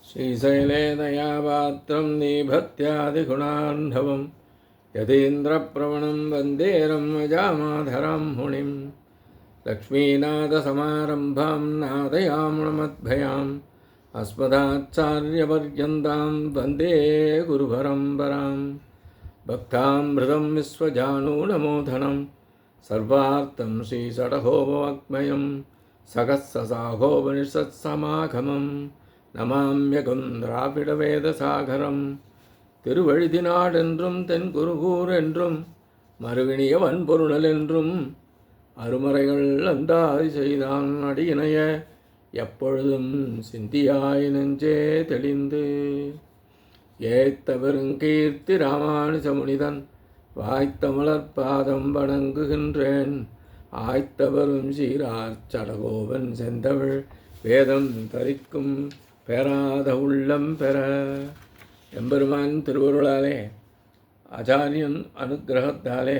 श्रीशैले दयापात्रं दीभत्यादिगुणान्धवं यतीन्द्रप्रवणं वन्दे रम्यजामाधरां मुनिं लक्ष्मीनाथसमारम्भां नादयामुणमद्भयाम् अस्मदाचार्यपर्यन्तां वन्दे गुरुपरम्परां भक्तामृतं विश्वजानूनमोधनं सर्वार्थं श्रीषडहोमवाङ्मयं सकस्ससाहोपनिषत्समागमम् நமாம்யகம் திராவிடவேதசாகரம். திருவழுதினாடென்றும் தென்குருகூர் என்றும் மறுவினிய வன்பொருணல் என்றும் அருமறைகள் அந்தாதி செய்தான் அடியினைய எப்பொழுதும் சிந்தியாய் நெஞ்சே தெளிந்து ஏத்த பெருங்கீர்த்தி ராமானுஜமுனிதன் வாய்த்தமலர் பாதம் வணங்குகின்றேன். ஆய்த்தவரும் சீரார் சடகோபன் செந்தமிழ் வேதம் தரிக்கும் பெறாத உள்ளம் பெற. எம்பெருமான் திருவருளாலே ஆச்சாரியன் அனுக்கிரகத்தாலே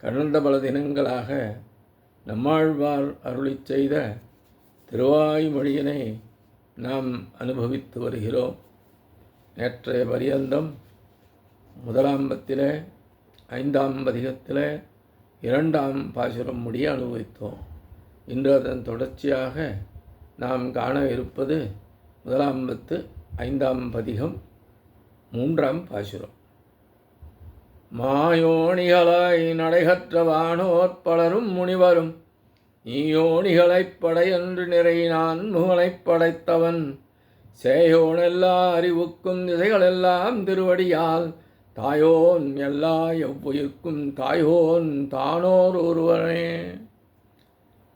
கடந்த பல தினங்களாக நம்மாழ்வார் அருளி செய்த திருவாய்மொழியினை நாம் அனுபவித்து வருகிறோம். நேற்றைய பரியந்தம் முதலாம் பத்திலே 5ஆம் பதிகத்திலே 2ஆம் பாசுரம் முடிய அனுபவித்தோம். இன்று அதன் தொடர்ச்சியாக நாம் காண இருப்பது முதலாம் பத்து 5ஆம் பதிகம் 3ஆம் பாசுரம். மாயோணிகளாய் நடைகற்ற வானோர் பலரும் முனிவரும் நீயோணிகளைப் படையென்று நிறை நான் முகளைப் படைத்தவன் சேயோன் எல்லா அறிவுக்கும் திசைகளெல்லாம் திருவடியால் தாயோன் எல்லா எவ்வுயிர்க்கும் தாயோன் தானோர் ஒருவனே.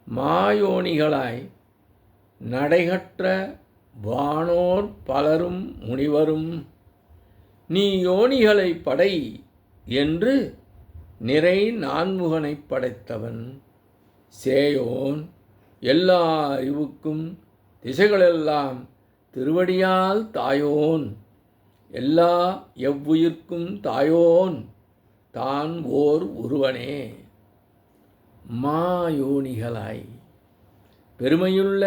மாயோனிகளாய் நடைகற்ற வானோர் பலரும் முனிவரும் நீ யோனிகளை படை என்று நிறை நான்முகனைப் படைத்தவன் சேயோன் எல்லா அறிவுக்கும் திசைகளெல்லாம் திருவடியால் தாயோன் எல்லா எவ்வுயிர்க்கும் தாயோன் தான் ஓர் ஒருவனே. மாயோனிகளாய் பெருமையுள்ள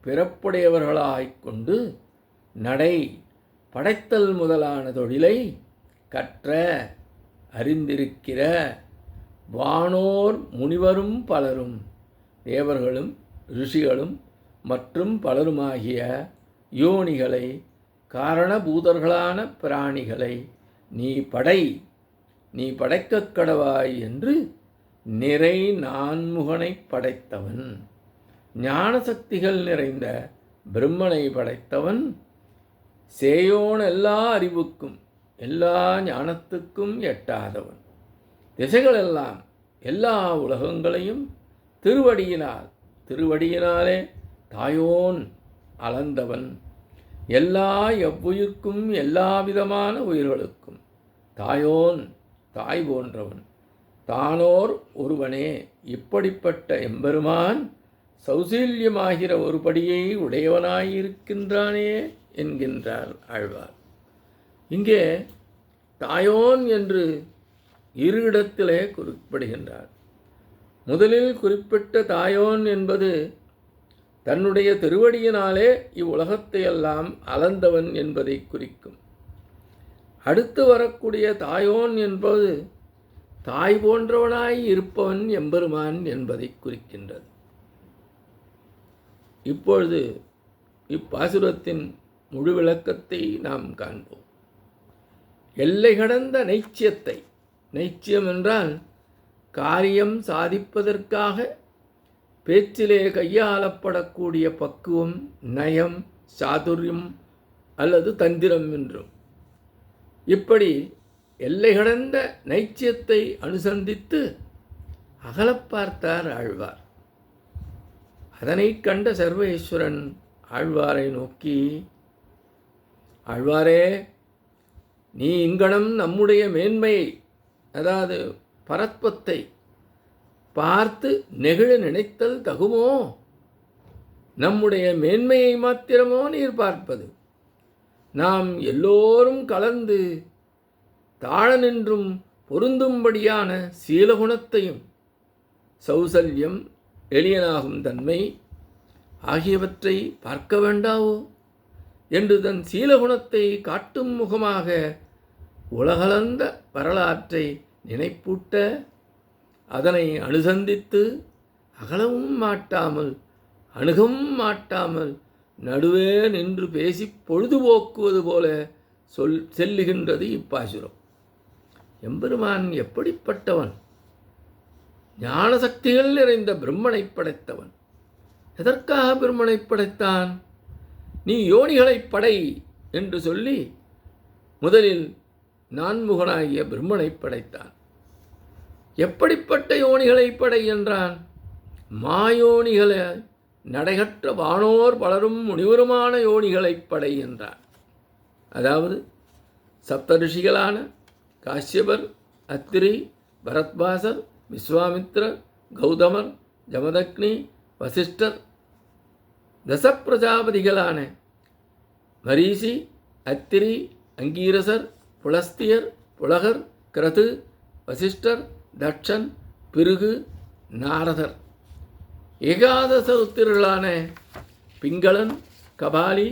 பிறப்புடையவர்களாய்க் கொண்டு நடை படைத்தல் முதலான தொழிலை கற்ற அறிந்திருக்கிற வானோர் முனிவரும் பலரும் தேவர்களும் ரிஷிகளும் மற்றும் பலருமாகிய யோனிகளை காரணபூதர்களான பிராணிகளை நீ படைக்கக் கடவாய் என்று நிறை நான்முகனைப் படைத்தவன் ஞான சக்திகள் நிறைந்த பிரம்மனை படைத்தவன் சேயோன் எல்லா அறிவுக்கும் எல்லா ஞானத்துக்கும் எட்டாதவன் திசைகளெல்லாம் எல்லா உலகங்களையும் திருவடியினாலே தாயோன் அளந்தவன் எல்லா எவ்வுயிர்க்கும் எல்லா விதமான உயிர்களுக்கும் தாயோன் தாய் போன்றவன் தானோர் ஒருவனே. இப்படிப்பட்ட எம்பெருமான் சௌசீல்யமாகிற ஒருபடியை உடையவனாயிருக்கின்றானே என்கின்றார் ஆழ்வார். இங்கே தாயோன் என்று இரு இடத்திலே குறிப்பிடுகின்றார். முதலில் குறிப்பிட்ட தாயோன் என்பது தன்னுடைய திருவடியினாலே இவ்வுலகத்தையெல்லாம் அளந்தவன் என்பதை குறிக்கும். அடுத்து வரக்கூடிய தாயோன் என்பது தாய் போன்றவனாய் இருப்பவன் எம்பெருமான் என்பதை குறிக்கின்றது. இப்பொழுது இப்பாசுரத்தின் முழு விளக்கத்தை நாம் காண்போம். எல்லை கடந்த நைச்சியம் என்றால் காரியம் சாதிப்பதற்காக பேச்சிலே கையாளப்படக்கூடிய பக்குவம், நயம், சாதுரியம் அல்லது தந்திரம் என்றும் இப்படி எல்லை கடந்த நைச்சியத்தை அனுசந்தித்து அகலப் பார்த்தார் ஆழ்வார். அதனை கண்ட சர்வேஸ்வரன் ஆழ்வாரை நோக்கி, ஆழ்வாரே, நீ இங்கனம் நம்முடைய மேன்மையை அதாவது பரத்வத்தை பார்த்து நெகிழ நினைத்தல் தகுமோ? நம்முடைய மேன்மையை மாத்திரமோ நீர் பார்ப்பது? நாம் எல்லோரும் கலந்து தாழ நின்றும் பொருந்தும்படியான சீலகுணத்தையும் சௌசல்யம், எளியனாகும் தன்மை ஆகியவற்றை பார்க்க வேண்டாவோ என்று தன் சீலகுணத்தை காட்டும் முகமாக உலகளந்த வரலாற்றை நினைப்பூட்ட, அதனை அனுசந்தித்து அகலவும் மாட்டாமல் அணுகவும் மாட்டாமல் நடுவே நின்று பேசி பொழுதுபோக்குவது போல செல்லுகின்றது இப்பாசுரம். எம்பெருமான் எப்படிப்பட்டவன்? ஞான சக்திகள் நிறைந்த பிரம்மனை படைத்தவன். எதற்காக பிரம்மனை படைத்தான்? நீ யோனிகளை படை என்று சொல்லி முதலில் நான்முகனாகிய பிரம்மனை படைத்தான். எப்படிப்பட்ட யோனிகளை படை என்றான்? மாயோனிகளை, நடைகற்ற வானோர் பலரும் முனிவருமான யோனிகளை படை என்றான். அதாவது சப்தரிஷிகளான காஷ்யபர், அத்திரி, பரத்வாசர், விஸ்வாமித்ரர், கௌதமர், ஜமதக்னி, வசிஷ்டர், தசப்பிரஜாபதிகளான மரீசி, அத்திரி, அங்கீரசர், புலஸ்தியர், புலகர், கிரது, வசிஷ்டர், தட்சன், பிருகு, நாரதர், ஏகாதச உத்திரர்களான பிங்களன், கபாலி,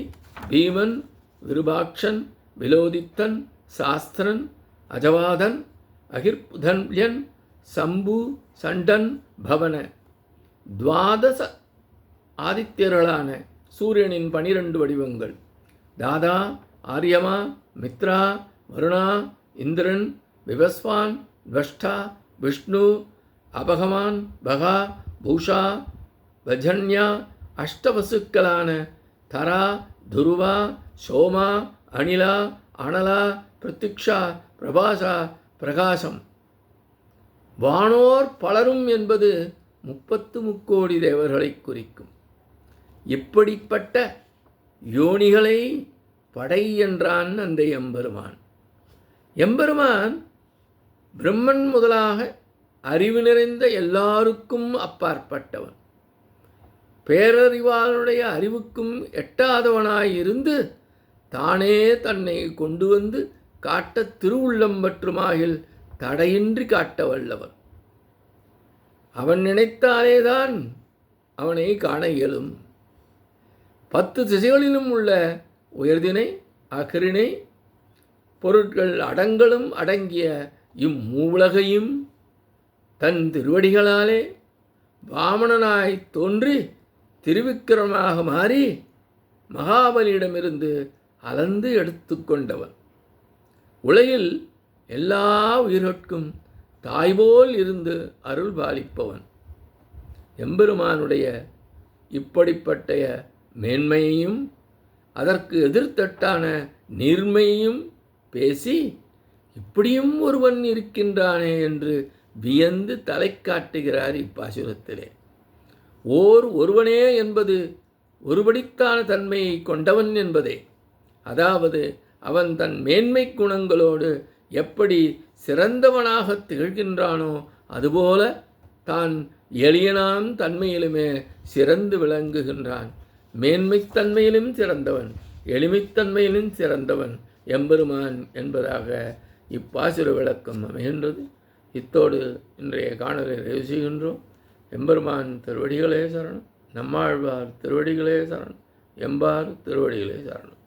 பீமன், விருபாக்ஷன், விலோதித்தன், சாஸ்திரன், அஜவாதன், அகிர்புதன்யன், சம்பு, சண்டன், பவன, துவாதச ஆதித்யர்களான சூரியனின் 12 வடிவங்கள், தாதா, ஆரியமா, மித்ரா, வருணா, இந்திரன், விவஸ்வான், துவஷ்டா, விஷ்ணு, அபகமான், பகா, பூஷா, வஜன்யா, அஷ்டவசுக்களான தரா, துருவா, சோமா, அனிலா, அனலா, பிரத்யுக்ஷா, பிரபாசா, பிரகாசம். வானோர் பலரும் என்பது 33 தேவர்களை குறிக்கும். இப்படிப்பட்ட யோனிகளை படை என்றான் அந்த எம்பெருமான். எம்பெருமான் பிரம்மன் முதலாக அறிவு நிறைந்த எல்லாருக்கும் அப்பாற்பட்டவன். பேரறிவாளனுடைய அறிவுக்கும் எட்டாதவனாயிருந்து தானே தன்னை கொண்டு வந்து காட்ட திருவுள்ளம் பற்றுமாகில் தடையின்றி காட்ட வல்லவன். அவன் நினைத்தாலேதான் அவனை காண இயலும். 10 திசைகளிலும் உள்ள உயர்தினை, அகரிணை பொருட்கள் அடங்கலும் அடங்கிய இம்மூவுலகையும் தன் திருவடிகளாலே வாமனனாய் தோன்றி திருவிக்கிரமாக மாறி மகாபலியிடமிருந்து அளந்து எடுத்து கொண்டவன். உலகில் எல்லா உயிர்கட்கும் தாய்போல் இருந்து அருள் பாலிப்பவன். எம்பெருமானுடைய இப்படிப்பட்ட மேன்மையையும் அதற்கு எதிர்த்தட்டான நீர்மையையும் பேசி, இப்படியும் ஒருவன் இருக்கின்றானே என்று வியந்து தலை காட்டுகிறார் இப்பாசுரத்திலே. ஒருவனே என்பது ஒருபடித்தான தன்மையை கொண்டவன் என்பதே. அதாவது அவன் தன் மேன்மை குணங்களோடு எப்படி சிறந்தவனாக திகழ்கின்றானோ அதுபோல தான் எளியனாம் தன்மையிலுமே சிறந்து விளங்குகின்றான். மேன்மைத்தன்மையிலும் சிறந்தவன், எளிமைத்தன்மையிலும் சிறந்தவன் எம்பெருமான் என்பதாக இப்பாசுர விளக்கம் அமைகின்றது. இத்தோடு இன்றைய காணலை நிறைவு செய்கின்றோம். எம்பெருமான் திருவடிகளே சரணம். நம்மாழ்வார் திருவடிகளே சரணம். எம்பார் திருவடிகளே சரணம்.